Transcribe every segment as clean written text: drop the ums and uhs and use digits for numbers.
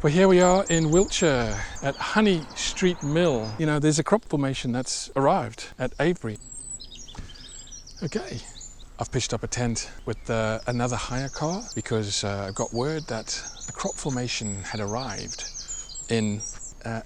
Well, here we are in Wiltshire at Honeystreet Mill. You know, there's a crop formation that's arrived at Avebury. Okay, I've pitched up a tent with another hire car because I got word that a crop formation had arrived in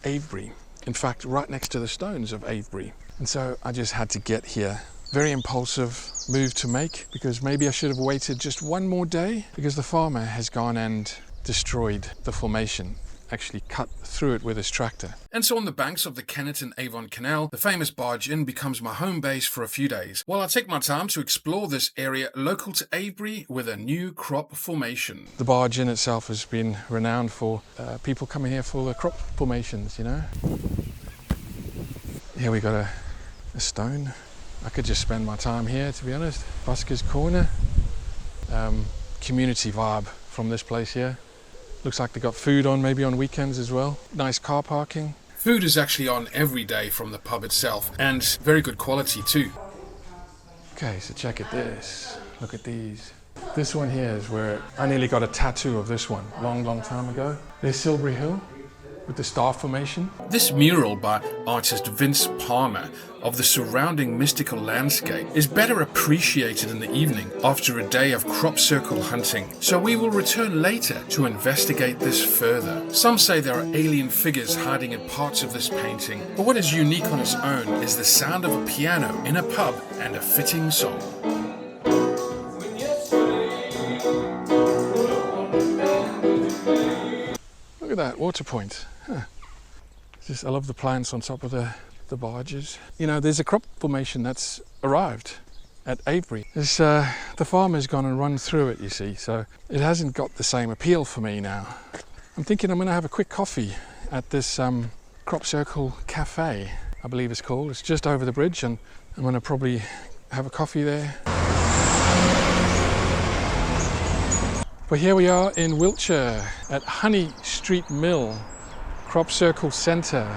Avebury. In fact, right next to the stones of Avebury. And so I just had to get here. Very impulsive move to make because maybe I should have waited just one more day because the farmer has gone and destroyed the formation, actually cut through it with his tractor. And so on the banks of the Kennet and Avon Canal, the famous Barge Inn becomes my home base for a few days, while I take my time to explore this area local to Avebury with a new crop formation. The Barge Inn itself has been renowned for people coming here for the crop formations, you know. Here we got a stone. I could just spend my time here, to be honest. Busker's Corner. Community vibe from this place here. Looks like they got food on, maybe on weekends as well. Nice car parking. Food is actually on every day from the pub itself, and very good quality too. Okay, so check at this. Look at these. This one here is where I nearly got a tattoo of this one, long time ago. There's Silbury Hill with the star formation. This mural by artist Vince Palmer of the surrounding mystical landscape is better appreciated in the evening after a day of crop circle hunting, so we will return later to investigate this further. Some say there are alien figures hiding in parts of this painting, but what is unique on its own is the sound of a piano in a pub and a fitting song. Look at that water point. Huh. I love the plants on top of the barges. You know, there's a crop formation that's arrived at Avebury. The farmer's gone and run through it, you see, so it hasn't got the same appeal for me now. I'm thinking I'm going to have a quick coffee at this Crop Circle Cafe, I believe it's called. It's just over the bridge, and I'm going to probably have a coffee there. But here we are in Wiltshire at Honeystreet Mill, Crop Circle Centre.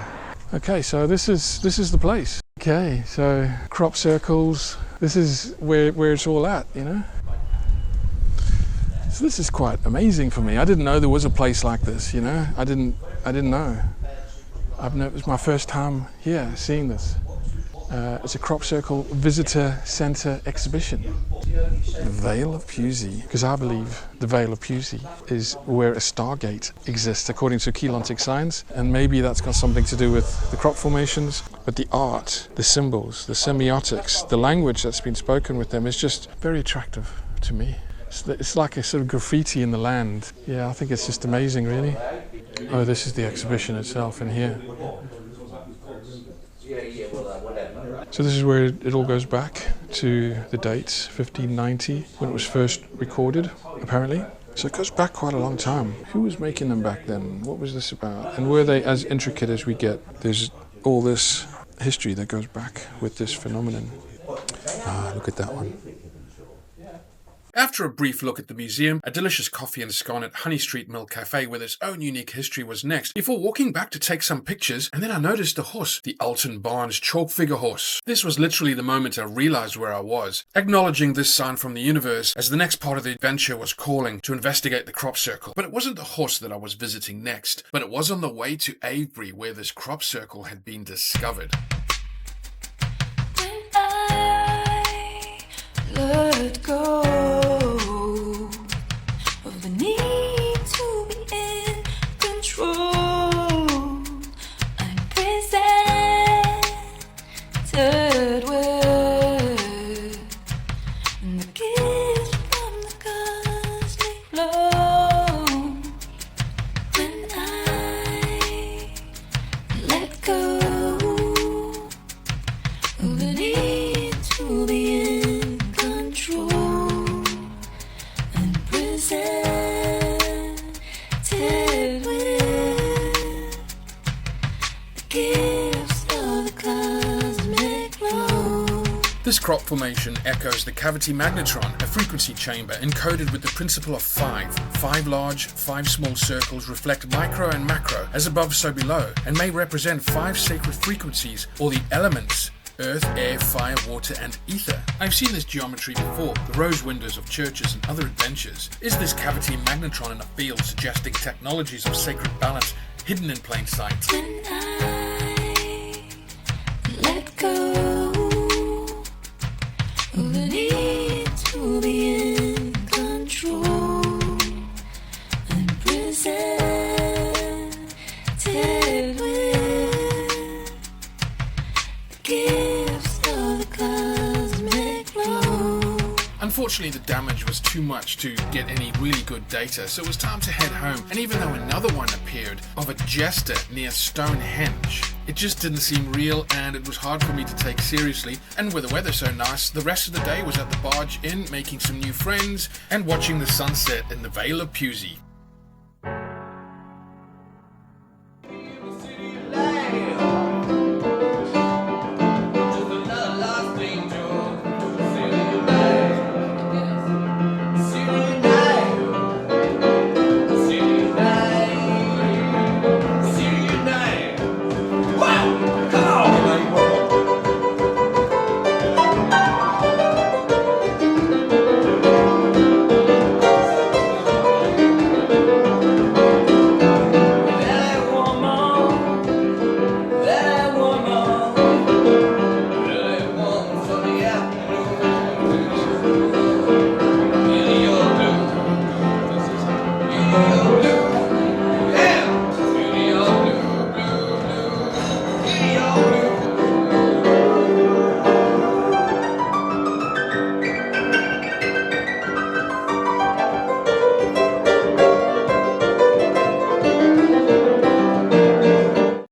Okay, so this is the place. Okay, so crop circles, this is where it's all at, you know. So this is quite amazing for me. I didn't know there was a place like this, you know. I didn't know. It was my first time here seeing this. It's a crop circle visitor centre exhibition. The Vale of Pewsey, because I believe the Vale of Pewsey is where a Stargate exists according to Keylontic science, and maybe that's got something to do with the crop formations, but the art, the symbols, the semiotics, the language that's been spoken with them is just very attractive to me. It's like a sort of graffiti in the land. Yeah, I think it's just amazing, really. Oh, this is the exhibition itself in here. So this is where it all goes back to the dates, 1590, when it was first recorded, apparently. So it goes back quite a long time. Who was making them back then? What was this about? And were they as intricate as we get? There's all this history that goes back with this phenomenon. Ah, look at that one. After a brief look at the museum, a delicious coffee and scone at Honeystreet Mill Cafe with its own unique history was next, before walking back to take some pictures, and then I noticed a horse, the Alton Barnes chalk figure horse. This was literally the moment I realized where I was, acknowledging this sign from the universe as the next part of the adventure was calling to investigate the crop circle. But it wasn't the horse that I was visiting next, but it was on the way to Avebury where this crop circle had been discovered. When I let go of the need to be in control, I'm presented with the gift from the cosmic flow. When I let go of the need to be in control, and presented with the gifts of the cosmic flow. This crop formation echoes the cavity magnetron, a frequency chamber encoded with the principle of 5. 5 large, 5 small circles reflect micro and macro, as above so below, and may represent 5 sacred frequencies, or the elements earth, air, fire, water, and ether. I've seen this geometry before, the rose windows of churches and other adventures. Is this cavity magnetron in a field suggesting technologies of sacred balance hidden in plain sight? When I let go of the need to be in control and presented with the gifts of the cosmic flow. Unfortunately, the damage was too much to get any really good data, so it was time to head home. And even though another one appeared of a jester near Stonehenge, it just didn't seem real and it was hard for me to take seriously. And with the weather so nice, the rest of the day was at the Barge Inn making some new friends and watching the sunset in the Vale of Pewsey.